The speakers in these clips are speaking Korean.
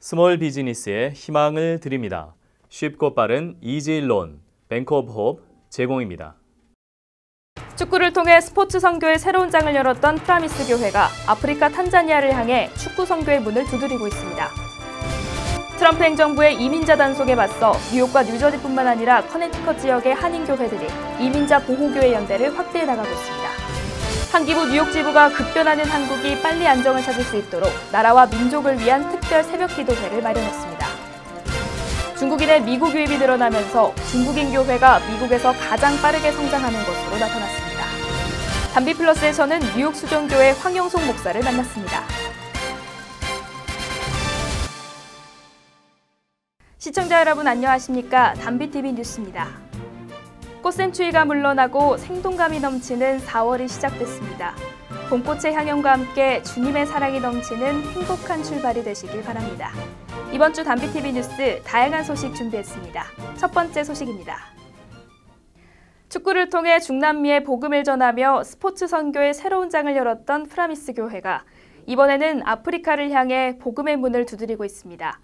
스몰 비즈니스에 희망을 드립니다. 쉽고 빠른 이지론, 뱅크 오브 홉 제공입니다. 축구를 통해 스포츠 선교의 새로운 장을 열었던 프라미스 교회가 아프리카 탄자니아를 향해 축구 선교의 문을 두드리고 있습니다. 트럼프 행정부의 이민자 단속에 맞서 뉴욕과 뉴저지뿐만 아니라 커네티컷 지역의 한인교회들이 이민자 보호교회 연대를 확대해 나가고 있습니다. 한기부 뉴욕 지부가 급변하는 한국이 빨리 안정을 찾을 수 있도록 나라와 민족을 위한 특별 새벽 기도회를 마련했습니다. 중국인의 미국 유입이 늘어나면서 중국인 교회가 미국에서 가장 빠르게 성장하는 것으로 나타났습니다. 담비플러스에서는 뉴욕 수종교회 황영송 목사를 만났습니다. 시청자 여러분 안녕하십니까? 담비TV 뉴스입니다. 꽃샘추위가 물러나고 생동감이 넘치는 4월이 시작됐습니다. 봄꽃의 향연과 함께 주님의 사랑이 넘치는 행복한 출발이 되시길 바랍니다. 이번 주 담비TV 뉴스 다양한 소식 준비했습니다. 첫 번째 소식입니다. 축구를 통해 중남미에 복음을 전하며 스포츠 선교의 새로운 장을 열었던 프라미스 교회가 이번에는 아프리카를 향해 복음의 문을 두드리고 있습니다.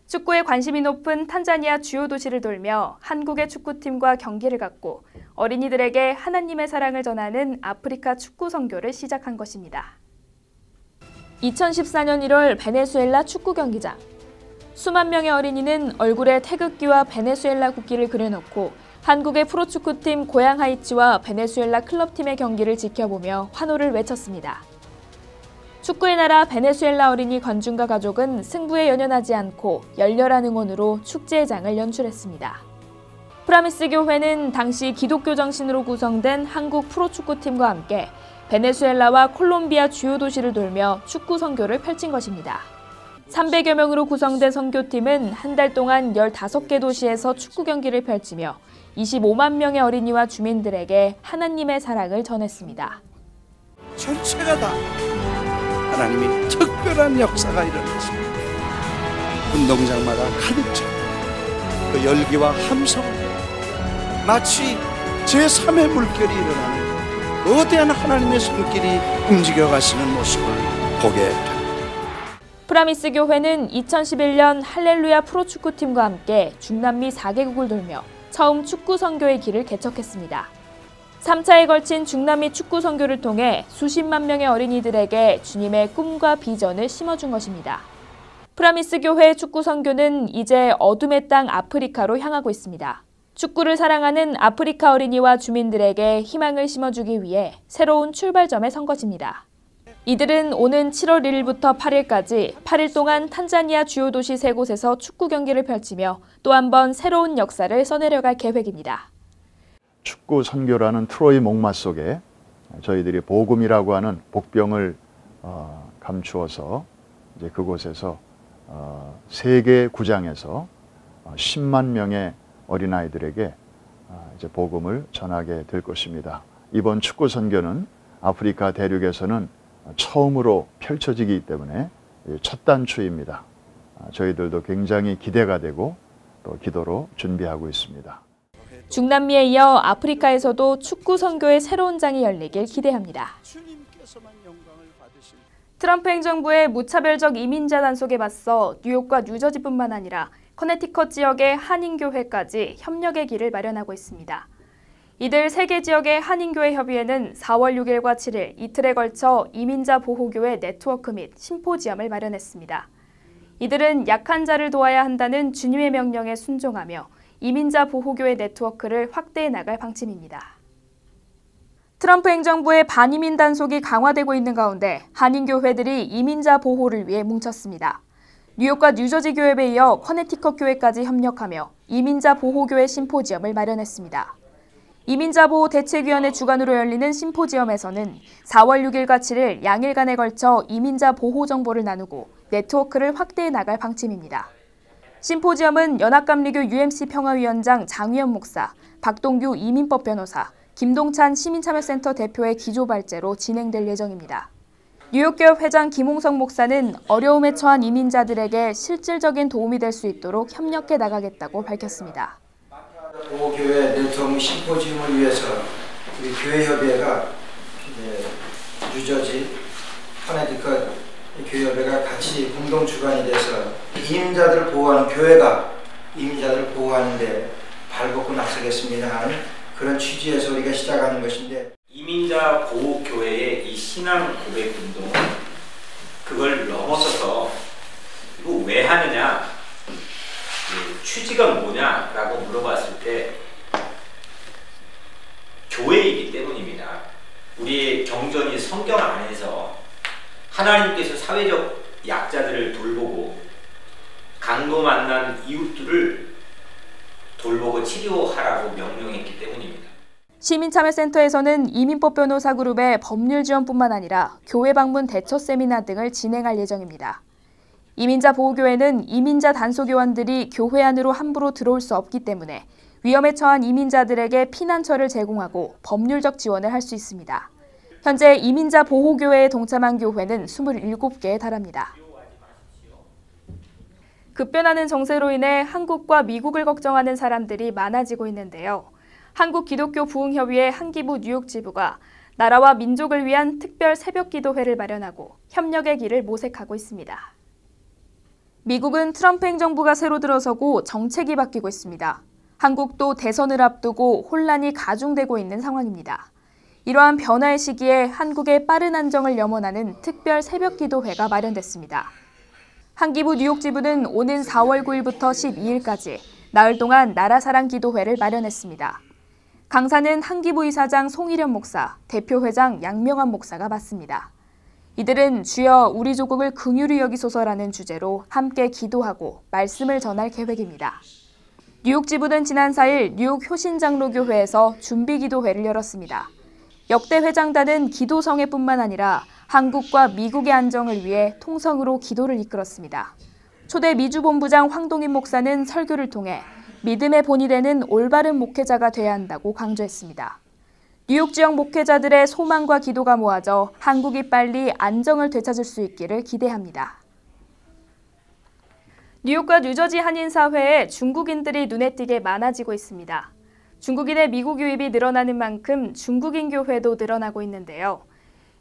축구에 관심이 높은 탄자니아 주요 도시를 돌며 한국의 축구팀과 경기를 갖고 어린이들에게 하나님의 사랑을 전하는 아프리카 축구 선교를 시작한 것입니다. 2014년 1월 베네수엘라 축구 경기장. 수만 명의 어린이는 얼굴에 태극기와 베네수엘라 국기를 그려놓고 한국의 프로축구팀 고양 하이츠와 베네수엘라 클럽팀의 경기를 지켜보며 환호를 외쳤습니다. 축구의 나라 베네수엘라 어린이 관중과 가족은 승부에 연연하지 않고 열렬한 응원으로 축제의 장을 연출했습니다. 프라미스 교회는 당시 기독교 정신으로 구성된 한국 프로축구팀과 함께 베네수엘라와 콜롬비아 주요 도시를 돌며 축구 선교를 펼친 것입니다. 300여 명으로 구성된 선교팀은 한 달 동안 15개 도시에서 축구 경기를 펼치며 25만 명의 어린이와 주민들에게 하나님의 사랑을 전했습니다. 전체가 다 하나님이 특별한 역사가 일어났습니다. 운동장마다 가득 차 그 열기와 함성, 마치 제3의 물결이 일어나는 거대한 하나님의 손길이 움직여가시는 모습을 보게 됩니다. 프라미스 교회는 2011년 할렐루야 프로축구팀과 함께 중남미 4개국을 돌며 처음 축구 선교의 길을 개척했습니다. 3차에 걸친 중남미 축구 선교를 통해 수십만 명의 어린이들에게 주님의 꿈과 비전을 심어준 것입니다. 프라미스 교회의 축구 선교는 이제 어둠의 땅 아프리카로 향하고 있습니다. 축구를 사랑하는 아프리카 어린이와 주민들에게 희망을 심어주기 위해 새로운 출발점에 선 것입니다. 이들은 오는 7월 1일부터 8일까지 8일 동안 탄자니아 주요 도시 3곳에서 축구 경기를 펼치며 또 한 번 새로운 역사를 써내려갈 계획입니다. 축구 선교라는 트로이 목마 속에 저희들이 복음이라고 하는 복병을 감추어서 이제 그곳에서 3개 구장에서 10만 명의 어린아이들에게 이제 복음을 전하게 될 것입니다. 이번 축구 선교는 아프리카 대륙에서는 처음으로 펼쳐지기 때문에 첫 단추입니다. 저희들도 굉장히 기대가 되고 또 기도로 준비하고 있습니다. 중남미에 이어 아프리카에서도 축구 선교의 새로운 장이 열리길 기대합니다. 트럼프 행정부의 무차별적 이민자 단속에 맞서 뉴욕과 뉴저지뿐만 아니라 커네티컷 지역의 한인교회까지 협력의 길을 마련하고 있습니다. 이들 3개 지역의 한인교회 협의회는 4월 6일과 7일 이틀에 걸쳐 이민자 보호교회 네트워크 및 심포지엄을 마련했습니다. 이들은 약한 자를 도와야 한다는 주님의 명령에 순종하며 이민자 보호교회 네트워크를 확대해 나갈 방침입니다. 트럼프 행정부의 반이민 단속이 강화되고 있는 가운데 한인교회들이 이민자 보호를 위해 뭉쳤습니다. 뉴욕과 뉴저지 교회에 이어 커네티컷 교회까지 협력하며 이민자 보호교회 심포지엄을 마련했습니다. 이민자 보호 대책위원회 주관으로 열리는 심포지엄에서는 4월 6일과 7일 양일간에 걸쳐 이민자 보호 정보를 나누고 네트워크를 확대해 나갈 방침입니다. 심포지엄은 연합감리교 UMC 평화위원장 장위연 목사, 박동규 이민법 변호사, 김동찬 시민참여센터 대표의 기조 발제로 진행될 예정입니다. 뉴욕교회 회장 김홍석 목사는 어려움에 처한 이민자들에게 실질적인 도움이 될 수 있도록 협력해 나가겠다고 밝혔습니다. 보호교회 네트워크 심포지엄을 위해서 우리 교회협의회가 뉴저지, 커네티컷, 교회가 같이 공동 주관이 돼서 이민자들을 보호하는 교회가 이민자들을 보호하는데 발벗고 나서겠습니다 하는 그런 취지에서 우리가 시작하는 것인데, 이민자 보호 교회의 이 신앙 고백 운동은 그걸 넘어서서 이거 왜 하느냐, 취지가 뭐냐라고 물어봤을 때 교회이기 때문입니다. 우리의 경전이 성경 안에서 하나님께서 사회적 약자들을 돌보고 강도 만난 이웃들을 돌보고 치료하라고 명령했기 때문입니다. 시민참여센터에서는 이민법 변호사 그룹의 법률 지원뿐만 아니라 교회 방문 대처 세미나 등을 진행할 예정입니다. 이민자 보호교회는 이민자 단소교원들이 교회 안으로 함부로 들어올 수 없기 때문에 위험에 처한 이민자들에게 피난처를 제공하고 법률적 지원을 할 수 있습니다. 현재 이민자 보호교회에 동참한 교회는 27개에 달합니다. 급변하는 정세로 인해 한국과 미국을 걱정하는 사람들이 많아지고 있는데요. 한국기독교부흥협의회 한기부 뉴욕 지부가 나라와 민족을 위한 특별 새벽기도회를 마련하고 협력의 길을 모색하고 있습니다. 미국은 트럼프 행정부가 새로 들어서고 정책이 바뀌고 있습니다. 한국도 대선을 앞두고 혼란이 가중되고 있는 상황입니다. 이러한 변화의 시기에 한국의 빠른 안정을 염원하는 특별 새벽기도회가 마련됐습니다. 한기부 뉴욕 지부는 오는 4월 9일부터 12일까지 나흘 동안 나라사랑 기도회를 마련했습니다. 강사는 한기부 이사장 송일현 목사, 대표회장 양명환 목사가 맡습니다. 이들은 주여 우리 조국을 긍휼히 여기소서라는 주제로 함께 기도하고 말씀을 전할 계획입니다. 뉴욕 지부는 지난 4일 뉴욕 효신장로교회에서 준비기도회를 열었습니다. 역대 회장단은 기도성회뿐만 아니라 한국과 미국의 안정을 위해 통성으로 기도를 이끌었습니다. 초대 미주본부장 황동인 목사는 설교를 통해 믿음의 본이 되는 올바른 목회자가 돼야 한다고 강조했습니다. 뉴욕 지역 목회자들의 소망과 기도가 모아져 한국이 빨리 안정을 되찾을 수 있기를 기대합니다. 뉴욕과 뉴저지 한인사회에 중국인들이 눈에 띄게 많아지고 있습니다. 중국인의 미국 유입이 늘어나는 만큼 중국인 교회도 늘어나고 있는데요.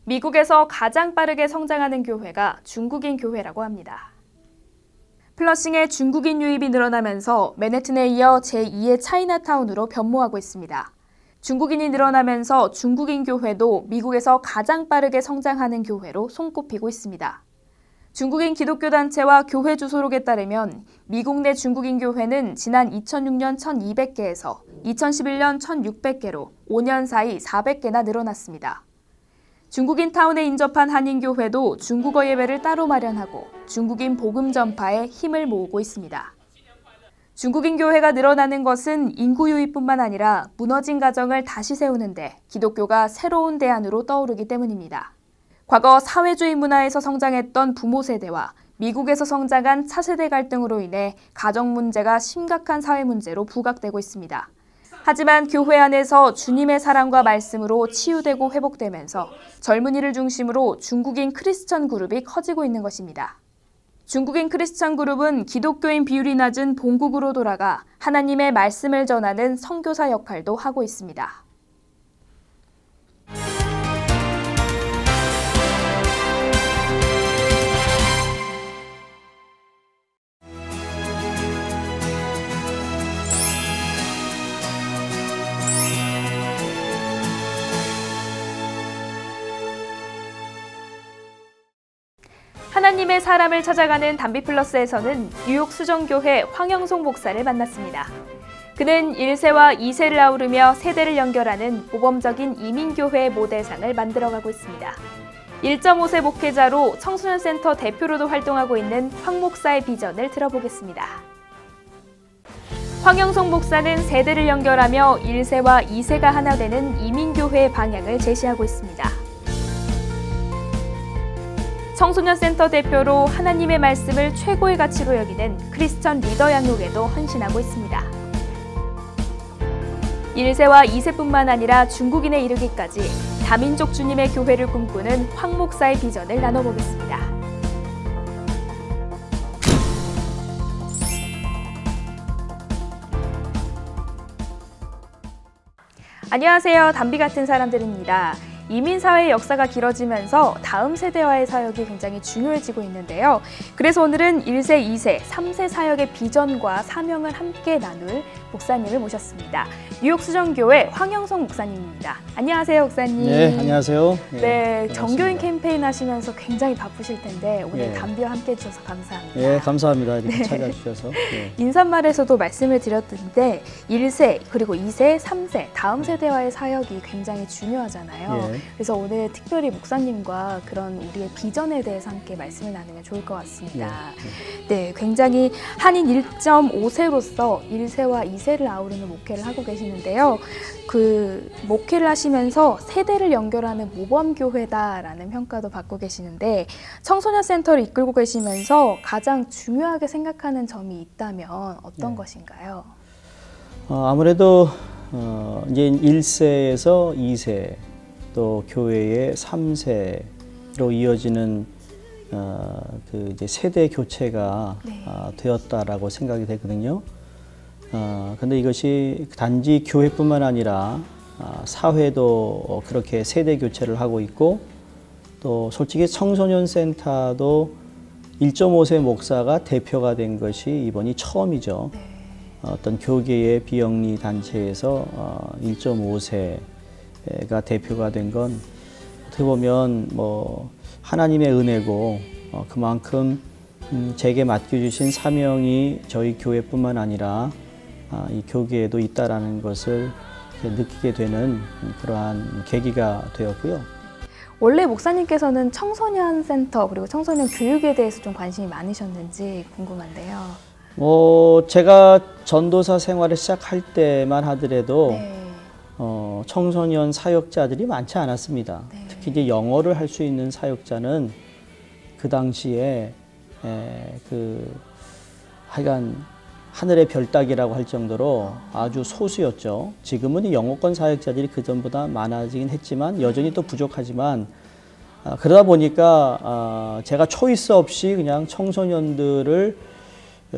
미국에서 가장 빠르게 성장하는 교회가 중국인 교회라고 합니다. 플러싱의 중국인 유입이 늘어나면서 맨해튼에 이어 제2의 차이나타운으로 변모하고 있습니다. 중국인이 늘어나면서 중국인 교회도 미국에서 가장 빠르게 성장하는 교회로 손꼽히고 있습니다. 중국인 기독교 단체와 교회 주소록에 따르면 미국 내 중국인 교회는 지난 2006년 1,200개에서 2011년 1,600개로 5년 사이 400개나 늘어났습니다. 중국인 타운에 인접한 한인교회도 중국어 예배를 따로 마련하고 중국인 복음 전파에 힘을 모으고 있습니다. 중국인 교회가 늘어나는 것은 인구 유입뿐만 아니라 무너진 가정을 다시 세우는데 기독교가 새로운 대안으로 떠오르기 때문입니다. 과거 사회주의 문화에서 성장했던 부모 세대와 미국에서 성장한 차세대 갈등으로 인해 가정 문제가 심각한 사회 문제로 부각되고 있습니다. 하지만 교회 안에서 주님의 사랑과 말씀으로 치유되고 회복되면서 젊은이를 중심으로 중국인 크리스천 그룹이 커지고 있는 것입니다. 중국인 크리스천 그룹은 기독교인 비율이 낮은 본국으로 돌아가 하나님의 말씀을 전하는 선교사 역할도 하고 있습니다. 하나님의 사람을 찾아가는 담비플러스에서는 뉴욕 수정교회 황영송 목사를 만났습니다. 그는 1세와 2세를 아우르며 세대를 연결하는 모범적인 이민교회의 모델상을 만들어가고 있습니다. 1.5세 목회자로 청소년센터 대표로도 활동하고 있는 황 목사의 비전을 들어보겠습니다. 황영송 목사는 세대를 연결하며 1세와 2세가 하나 되는 이민교회의 방향을 제시하고 있습니다. 청소년센터 대표로 하나님의 말씀을 최고의 가치로 여기는 크리스천 리더 양육에도 헌신하고 있습니다. 1세와 2세뿐만 아니라 중국인에 이르기까지 다민족 주님의 교회를 꿈꾸는 황 목사의 비전을 나눠보겠습니다. 안녕하세요. 담비 같은 사람들입니다. 이민사회의 역사가 길어지면서 다음 세대와의 사역이 굉장히 중요해지고 있는데요. 그래서 오늘은 1세, 2세, 3세 사역의 비전과 사명을 함께 나눌 목사님을 모셨습니다. 뉴욕 수정교회 황영성 목사님입니다. 안녕하세요, 목사님. 네, 안녕하세요. 네, 정교인 캠페인 하시면서 굉장히 바쁘실 텐데 오늘 감비와 함께 해주셔서 감사합니다. 네, 감사합니다. 이렇게 찾아주셔서. 인사말에서도 말씀을 드렸던데 1세, 그리고 2세, 3세, 다음 세대와의 사역이 굉장히 중요하잖아요. 그래서 오늘 특별히 목사님과 그런 우리의 비전에 대해서 함께 말씀을 나누면 좋을 것 같습니다. 네, 굉장히 한인 1.5세로서 1세와 2세를 아우르는 목회를 하고 계시는데요. 그 목회를 하시면서 세대를 연결하는 모범교회다라는 평가도 받고 계시는데 청소년 센터를 이끌고 계시면서 가장 중요하게 생각하는 점이 있다면 어떤 것인가요? 아무래도 이제 1세에서 2세 또 교회의 3세로 이어지는 그 이제 세대 교체가 되었다라고 생각이 되거든요. 근데 이것이 단지 교회뿐만 아니라 사회도 그렇게 세대 교체를 하고 있고 또 솔직히 청소년 센터도 1.5세 목사가 대표가 된 것이 이번이 처음이죠. 어떤 교계의 비영리 단체에서 1.5세가 대표가 된 건 어떻게 보면 뭐 하나님의 은혜고 그만큼 제게 맡겨주신 사명이 저희 교회뿐만 아니라 이 교계에도 있다라는 것을 느끼게 되는 그러한 계기가 되었고요. 원래 목사님께서는 청소년 센터 그리고 청소년 교육에 대해서 좀 관심이 많으셨는지 궁금한데요. 제가 전도사 생활을 시작할 때만 하더라도 청소년 사역자들이 많지 않았습니다. 특히 이제 영어를 할 수 있는 사역자는 그 당시에 하여간 하늘의 별 따기라고 할 정도로 아주 소수였죠. 지금은 영어권 사역자들이 그전보다 많아지긴 했지만 여전히 또 부족하지만 그러다 보니까 제가 초이스 없이 그냥 청소년들을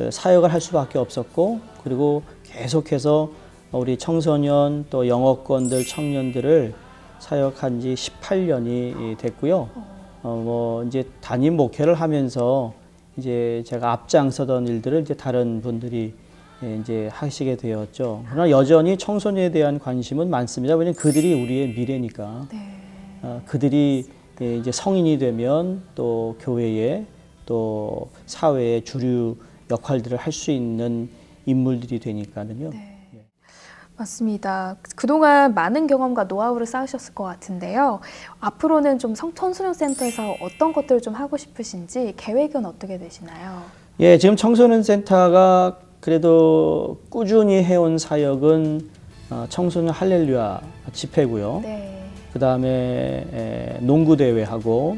사역을 할 수밖에 없었고 그리고 계속해서 우리 청소년 또 영어권들 청년들을 사역한 지 18년이 됐고요. 이제 담임 목회를 하면서 이제 제가 앞장서던 일들을 이제 다른 분들이 이제 하시게 되었죠. 그러나 여전히 청소년에 대한 관심은 많습니다. 왜냐하면 그들이 우리의 미래니까. 그들이 이제 성인이 되면 또 교회에 또 사회의 주류 역할들을 할 수 있는 인물들이 되니까는요. 맞습니다. 그동안 많은 경험과 노하우를 쌓으셨을 것 같은데요. 앞으로는 좀 청소년 센터에서 어떤 것들을 좀 하고 싶으신지 계획은 어떻게 되시나요? 예, 지금 청소년 센터가 그래도 꾸준히 해온 사역은 청소년 할렐루야 집회고요. 그 다음에 농구 대회하고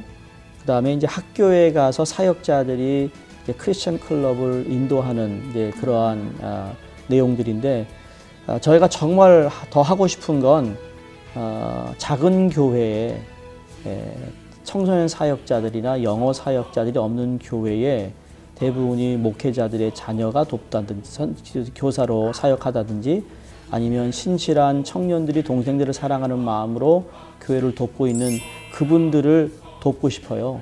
그 다음에 이제 학교에 가서 사역자들이 이제 크리스천 클럽을 인도하는 이제 그러한 내용들인데. 저희가 정말 더 하고 싶은 건 작은 교회에 청소년 사역자들이나 영어 사역자들이 없는 교회에 대부분이 목회자들의 자녀가 돕다든지 교사로 사역하다든지 아니면 신실한 청년들이 동생들을 사랑하는 마음으로 교회를 돕고 있는 그분들을 돕고 싶어요.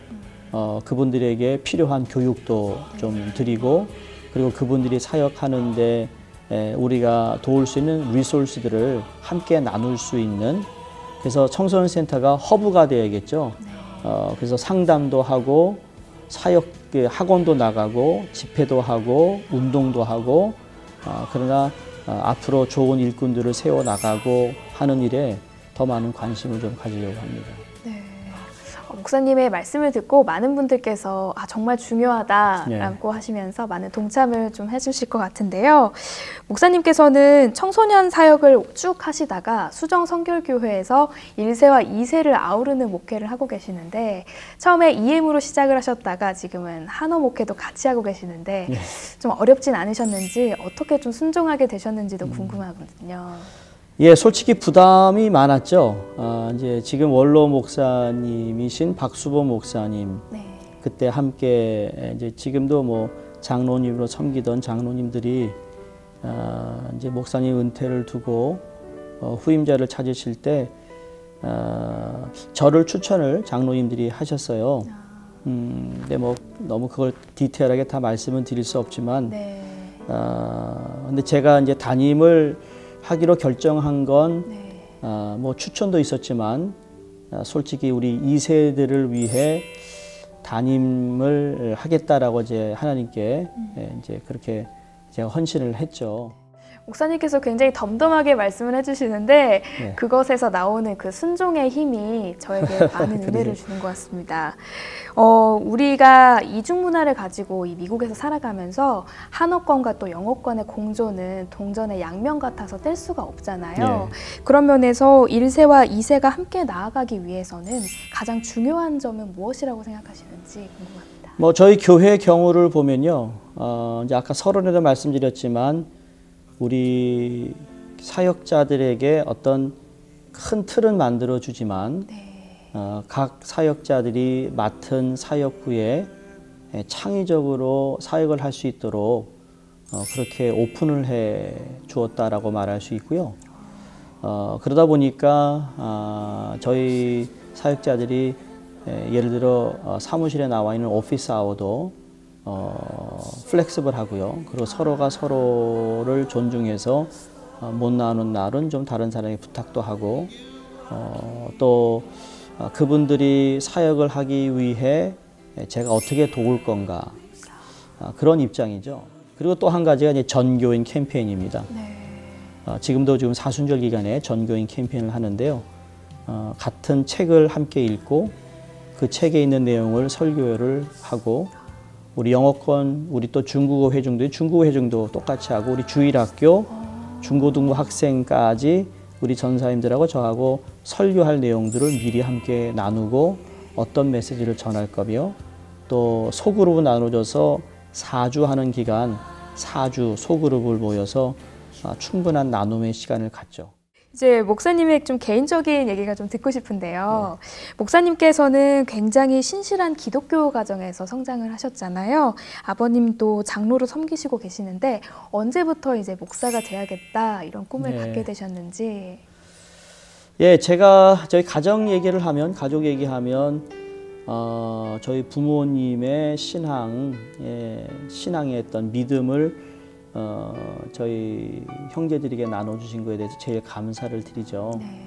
그분들에게 필요한 교육도 좀 드리고 그리고 그분들이 사역하는데 우리가 도울 수 있는 리소스들을 함께 나눌 수 있는 그래서 청소년 센터가 허브가 되어야겠죠. 그래서 상담도 하고 사역 학원도 나가고 집회도 하고 운동도 하고 그러나 앞으로 좋은 일꾼들을 세워 나가고 하는 일에 더 많은 관심을 좀 가지려고 합니다. 목사님의 말씀을 듣고 많은 분들께서 정말 중요하다라고 하시면서 많은 동참을 좀 해주실 것 같은데요. 목사님께서는 청소년 사역을 쭉 하시다가 수정 성결교회에서 1세와 2세를 아우르는 목회를 하고 계시는데 처음에 EM으로 시작을 하셨다가 지금은 한어 목회도 같이 하고 계시는데 좀 어렵진 않으셨는지 어떻게 좀 순종하게 되셨는지도 궁금하거든요. 예, 솔직히 부담이 많았죠. 이제 지금 원로 목사님이신 박수보 목사님, 그때 함께 이제 지금도 뭐 장로님으로 섬기던 장로님들이 이제 목사님 은퇴를 두고 후임자를 찾으실 때 저를 추천을 장로님들이 하셨어요. 근데 뭐 너무 그걸 디테일하게 다 말씀은 드릴 수 없지만, 네. 근데 제가 이제 담임을 하기로 결정한 건, 네. 뭐 추천도 있었지만, 솔직히 우리 2세들을 위해 담임을 하겠다라고 이제 하나님께 이제 그렇게 제가 헌신을 했죠. 목사님께서 굉장히 덤덤하게 말씀을 해주시는데 네. 그것에서 나오는 그 순종의 힘이 저에게 많은 은혜를 주는 것 같습니다. 우리가 이중 문화를 가지고 이 미국에서 살아가면서 한어권과 또 영어권의 공존은 동전의 양면 같아서 뗄 수가 없잖아요. 네. 그런 면에서 1세와 2세가 함께 나아가기 위해서는 가장 중요한 점은 무엇이라고 생각하시는지 궁금합니다. 뭐 저희 교회 경우를 보면요, 이제 아까 서론에도 말씀드렸지만 우리 사역자들에게 어떤 큰 틀은 만들어 주지만 네. 각 사역자들이 맡은 사역 후에 창의적으로 사역을 할 수 있도록 그렇게 오픈을 해 주었다라고 말할 수 있고요. 그러다 보니까 저희 사역자들이 예를 들어 사무실에 나와 있는 오피스 아워도 플렉시블 하고요. 그리고 서로가 서로를 존중해서 못 나오는 날은 좀 다른 사람에게 부탁도 하고, 또 그분들이 사역을 하기 위해 제가 어떻게 도울 건가, 그런 입장이죠. 그리고 또 한 가지가 이제 전교인 캠페인입니다. 네. 지금도 지금 사순절 기간에 전교인 캠페인을 하는데요. 같은 책을 함께 읽고 그 책에 있는 내용을 설교를 하고, 우리 영어권, 우리 또 중국어 회중도 똑같이 하고, 우리 주일학교, 중고등부 학생까지 우리 전사님들하고 저하고 설교할 내용들을 미리 함께 나누고 어떤 메시지를 전할 거며, 또 소그룹을 나눠줘서 4주 하는 기간 4주 소그룹을 모여서 충분한 나눔의 시간을 갖죠. 이제 목사님의 좀 개인적인 얘기가 좀 듣고 싶은데요. 네. 목사님께서는 굉장히 신실한 기독교 가정에서 성장을 하셨잖아요. 아버님도 장로로 섬기시고 계시는데 언제부터 이제 목사가 돼야겠다 이런 꿈을 네. 갖게 되셨는지. 예, 제가 저희 가족 얘기하면 저희 부모님의 신앙의 어떤 믿음을 저희 형제들에게 나눠주신 거에 대해서 제일 감사를 드리죠. 네.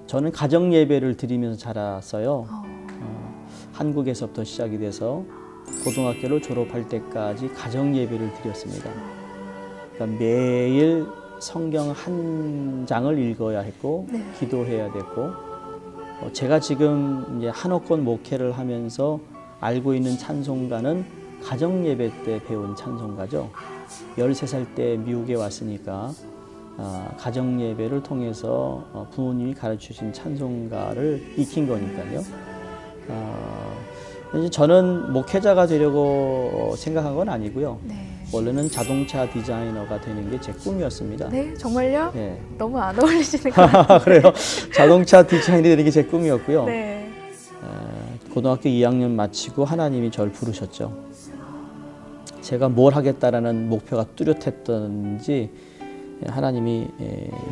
저는 가정 예배를 드리면서 자랐어요. 한국에서부터 시작이 돼서 고등학교를 졸업할 때까지 가정 예배를 드렸습니다. 그러니까 매일 성경 한 장을 읽어야 했고, 네. 기도해야 됐고, 제가 지금 이제 한어권 목회를 하면서 알고 있는 찬송가는 가정 예배 때 배운 찬송가죠. 13살 때 미국에 왔으니까 가정 예배를 통해서 부모님이 가르치신 찬송가를 익힌 거니까요. 저는 목회자가 되려고 생각한 건 아니고요. 네. 원래는 자동차 디자이너가 되는 게 제 꿈이었습니다. 네, 정말요? 네. 너무 안 어울리시는 것 같아요. 그래요. 자동차 디자이너가 되는 게 제 꿈이었고요. 네. 고등학교 2학년 마치고 하나님이 저를 부르셨죠. 제가 뭘 하겠다라는 목표가 뚜렷했던지 하나님이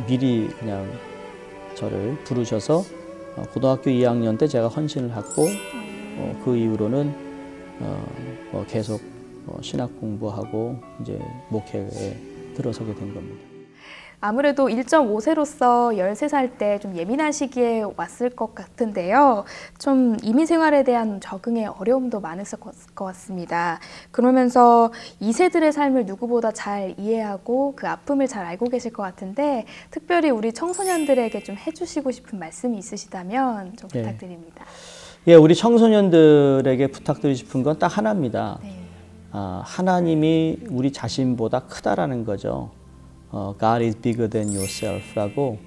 미리 그냥 저를 부르셔서 고등학교 2학년 때 제가 헌신을 하고, 그 이후로는 계속 신학 공부하고 이제 목회에 들어서게 된 겁니다. 아무래도 1.5세로서 13살 때 좀 예민한 시기에 왔을 것 같은데요. 좀 이민 생활에 대한 적응의 어려움도 많았을 것 같습니다. 그러면서 2세들의 삶을 누구보다 잘 이해하고 그 아픔을 잘 알고 계실 것 같은데, 특별히 우리 청소년들에게 좀 해주시고 싶은 말씀이 있으시다면 좀 부탁드립니다. 예, 우리 청소년들에게 부탁드리고 싶은 건 딱 하나입니다. 네. 하나님이 우리 자신보다 크다라는 거죠. God is bigger than yourself라고,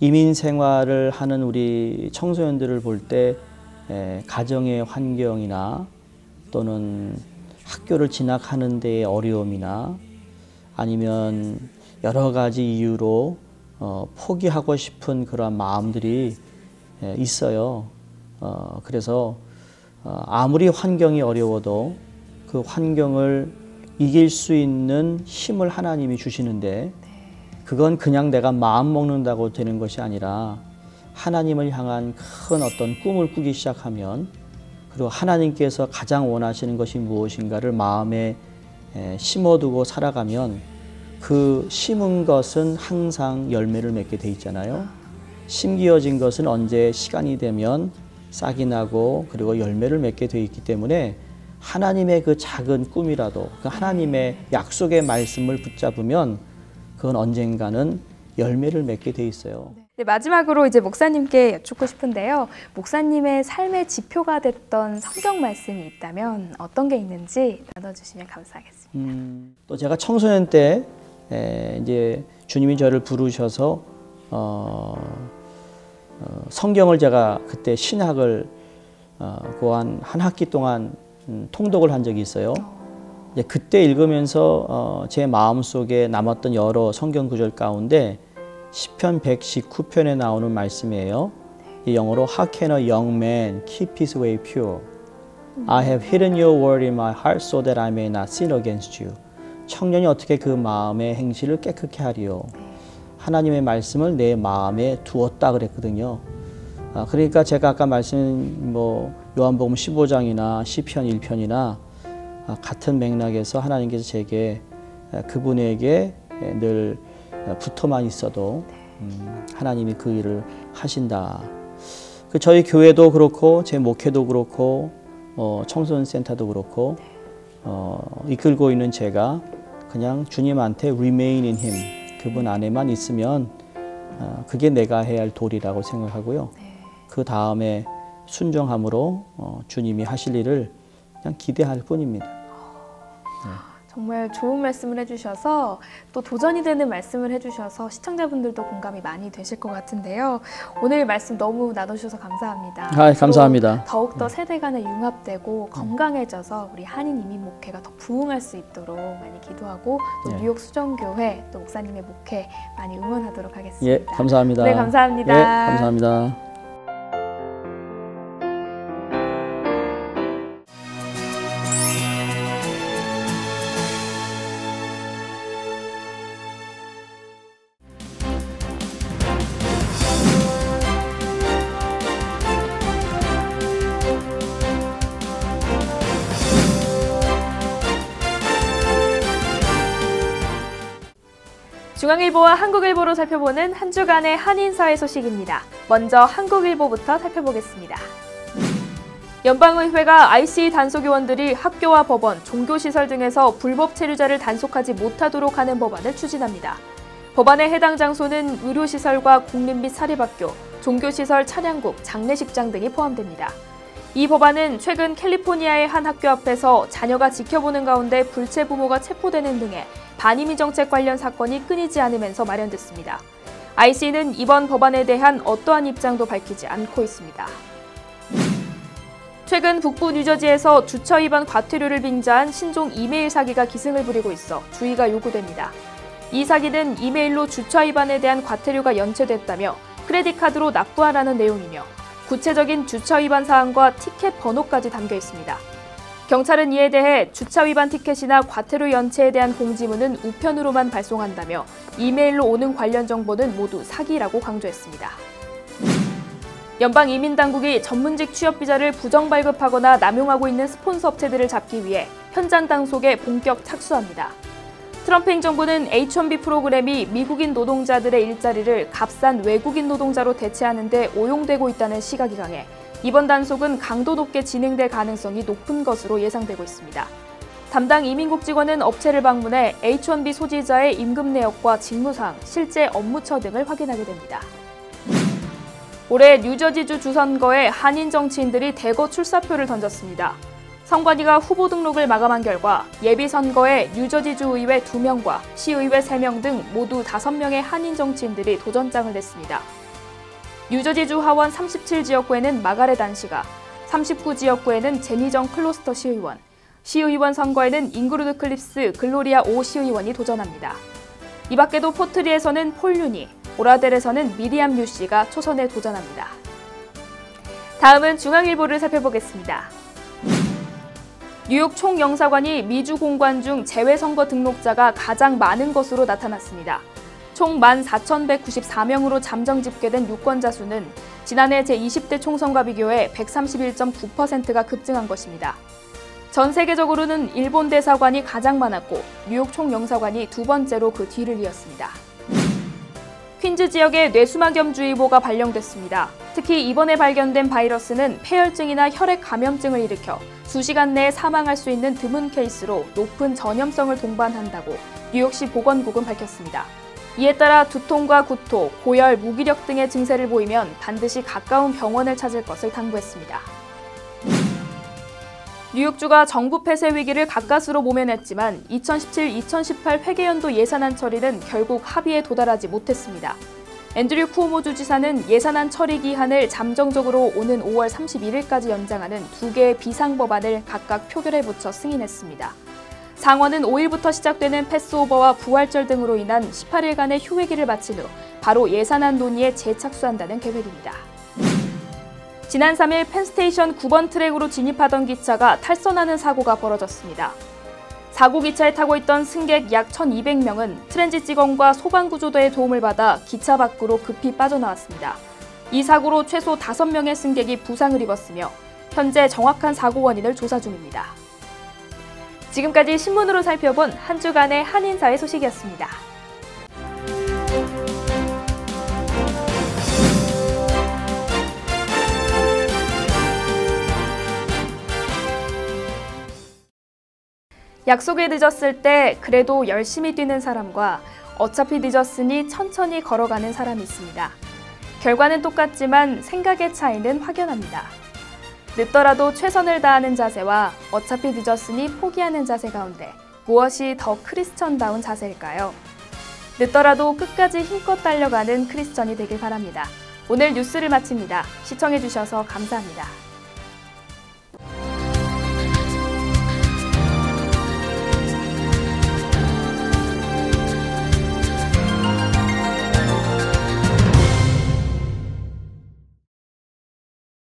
이민 생활을 하는 우리 청소년들을 볼 때 가정의 환경이나 또는 학교를 진학하는 데의 어려움이나 아니면 여러 가지 이유로 포기하고 싶은 그런 마음들이 있어요. 그래서 아무리 환경이 어려워도 그 환경을 이길 수 있는 힘을 하나님이 주시는데, 그건 그냥 내가 마음 먹는다고 되는 것이 아니라 하나님을 향한 큰 어떤 꿈을 꾸기 시작하면, 그리고 하나님께서 가장 원하시는 것이 무엇인가를 마음에 심어두고 살아가면 그 심은 것은 항상 열매를 맺게 돼 있잖아요. 심기어진 것은 언제 시간이 되면 싹이 나고 그리고 열매를 맺게 돼 있기 때문에 하나님의 그 작은 꿈이라도, 그 하나님의 약속의 말씀을 붙잡으면 그건 언젠가는 열매를 맺게 돼 있어요. 네, 마지막으로 이제 목사님께 여쭙고 싶은데요. 목사님의 삶의 지표가 됐던 성경 말씀이 있다면 어떤 게 있는지 나눠주시면 감사하겠습니다. 또 제가 청소년 때 이제 주님이 저를 부르셔서 성경을 제가 그때 신학을 한 학기 동안 통독을 한 적이 있어요. 그때 읽으면서 제 마음속에 남았던 여러 성경 구절 가운데 시편 119편에 나오는 말씀이에요. 이 영어로 How can a young man keep his way pure? I have hidden your word in my heart so that I may not sin against you. 청년이 어떻게 그 마음의 행실을 깨끗게 하리요? 하나님의 말씀을 내 마음에 두었다 그랬거든요. 그러니까 제가 아까 말씀 요한복음 15장이나 시편 1편이나 같은 맥락에서 하나님께서 제게 그분에게 늘 붙어만 있어도 하나님이 그 일을 하신다. 저희 교회도 그렇고 제 목회도 그렇고 청소년 센터도 그렇고 이끌고 있는 제가 그냥 주님한테 remain in him, 그분 안에만 있으면 그게 내가 해야 할 도리라고 생각하고요. 그 다음에 순종함으로 주님이 하실 일을 그냥 기대할 뿐입니다. 정말 좋은 말씀을 해주셔서 또 도전이 되는 말씀을 해주셔서 시청자분들도 공감이 많이 되실 것 같은데요. 오늘 말씀 너무 나눠주셔서 감사합니다. 감사합니다. 더욱더 세대 간에 융합되고 건강해져서 우리 한인 이민 목회가 더 부흥할 수 있도록 많이 기도하고 또 뉴욕 수정교회 또 목사님의 목회 많이 응원하도록 하겠습니다. 예, 감사합니다. 네, 감사합니다. 예, 감사합니다. 중앙일보와 한국일보로 살펴보는 한 주간의 한인사회 소식입니다. 먼저 한국일보부터 살펴보겠습니다. 연방의회가 IC 단속요원들이 학교와 법원, 종교시설 등에서 불법 체류자를 단속하지 못하도록 하는 법안을 추진합니다. 법안에 해당 장소는 의료시설과 국립 및 사립학교, 종교시설, 찬양국, 장례식장 등이 포함됩니다. 이 법안은 최근 캘리포니아의 한 학교 앞에서 자녀가 지켜보는 가운데 불체 부모가 체포되는 등의 반이민 정책 관련 사건이 끊이지 않으면서 마련됐습니다. IC는 이번 법안에 대한 어떠한 입장도 밝히지 않고 있습니다. 최근 북부 뉴저지에서 주차 위반 과태료를 빙자한 신종 이메일 사기가 기승을 부리고 있어 주의가 요구됩니다. 이 사기는 이메일로 주차 위반에 대한 과태료가 연체됐다며 크레딧 카드로 납부하라는 내용이며 구체적인 주차 위반 사항과 티켓 번호까지 담겨 있습니다. 경찰은 이에 대해 주차 위반 티켓이나 과태료 연체에 대한 공지문은 우편으로만 발송한다며 이메일로 오는 관련 정보는 모두 사기라고 강조했습니다. 연방이민당국이 전문직 취업비자를 부정 발급하거나 남용하고 있는 스폰서 업체들을 잡기 위해 현장 단속에 본격 착수합니다. 트럼프 행정부는 H-1B 프로그램이 미국인 노동자들의 일자리를 값싼 외국인 노동자로 대체하는 데 오용되고 있다는 시각이 강해 이번 단속은 강도 높게 진행될 가능성이 높은 것으로 예상되고 있습니다. 담당 이민국직원은 업체를 방문해 H-1B 소지자의 임금 내역과 직무사항, 실제 업무처 등을 확인하게 됩니다. 올해 뉴저지주 주선거에 한인 정치인들이 대거 출사표를 던졌습니다. 선관위가 후보 등록을 마감한 결과 예비선거에 뉴저지주 의회 2명과 시의회 3명 등 모두 5명의 한인 정치인들이 도전장을 냈습니다. 뉴저지주 하원 37지역구에는 마가렛 안 씨가, 39지역구에는 제니정 클로스터 시의원, 시의원 선거에는 잉그루드 클립스 글로리아 오 시의원이 도전합니다. 이 밖에도 포트리에서는 폴 윤이, 오라델에서는 미리암 유 씨가 초선에 도전합니다. 다음은 중앙일보를 살펴보겠습니다. 뉴욕 총영사관이 미주 공관 중 재외선거 등록자가 가장 많은 것으로 나타났습니다. 총 14,194명으로 잠정 집계된 유권자 수는 지난해 제20대 총선과 비교해 131.9%가 급증한 것입니다. 전 세계적으로는 일본 대사관이 가장 많았고 뉴욕 총영사관이 두 번째로 그 뒤를 이었습니다. 퀸즈 지역에 뇌수막염주의보가 발령됐습니다. 특히 이번에 발견된 바이러스는 폐혈증이나 혈액 감염증을 일으켜 수시간 내에 사망할 수 있는 드문 케이스로 높은 전염성을 동반한다고 뉴욕시 보건국은 밝혔습니다. 이에 따라 두통과 구토, 고열, 무기력 등의 증세를 보이면 반드시 가까운 병원을 찾을 것을 당부했습니다. 뉴욕주가 정부 폐쇄 위기를 가까스로 모면했지만 2017-2018 회계연도 예산안 처리는 결국 합의에 도달하지 못했습니다. 앤드류 쿠오모 주지사는 예산안 처리 기한을 잠정적으로 오는 5월 31일까지 연장하는 두 개의 비상법안을 각각 표결에 붙여 승인했습니다. 상원은 5일부터 시작되는 패스오버와 부활절 등으로 인한 18일간의 휴회기를 마친 후 바로 예산안 논의에 재착수한다는 계획입니다. 지난 3일 펜스테이션 9번 트랙으로 진입하던 기차가 탈선하는 사고가 벌어졌습니다. 사고 기차에 타고 있던 승객 약 1,200명은 트랜짓 직원과 소방구조대의 도움을 받아 기차 밖으로 급히 빠져나왔습니다. 이 사고로 최소 5명의 승객이 부상을 입었으며 현재 정확한 사고 원인을 조사 중입니다. 지금까지 신문으로 살펴본 한 주간의 한인사회 소식이었습니다. 약속에 늦었을 때 그래도 열심히 뛰는 사람과 어차피 늦었으니 천천히 걸어가는 사람이 있습니다. 결과는 똑같지만 생각의 차이는 확연합니다. 늦더라도 최선을 다하는 자세와 어차피 늦었으니 포기하는 자세 가운데 무엇이 더 크리스천다운 자세일까요? 늦더라도 끝까지 힘껏 달려가는 크리스천이 되길 바랍니다. 오늘 뉴스를 마칩니다. 시청해주셔서 감사합니다.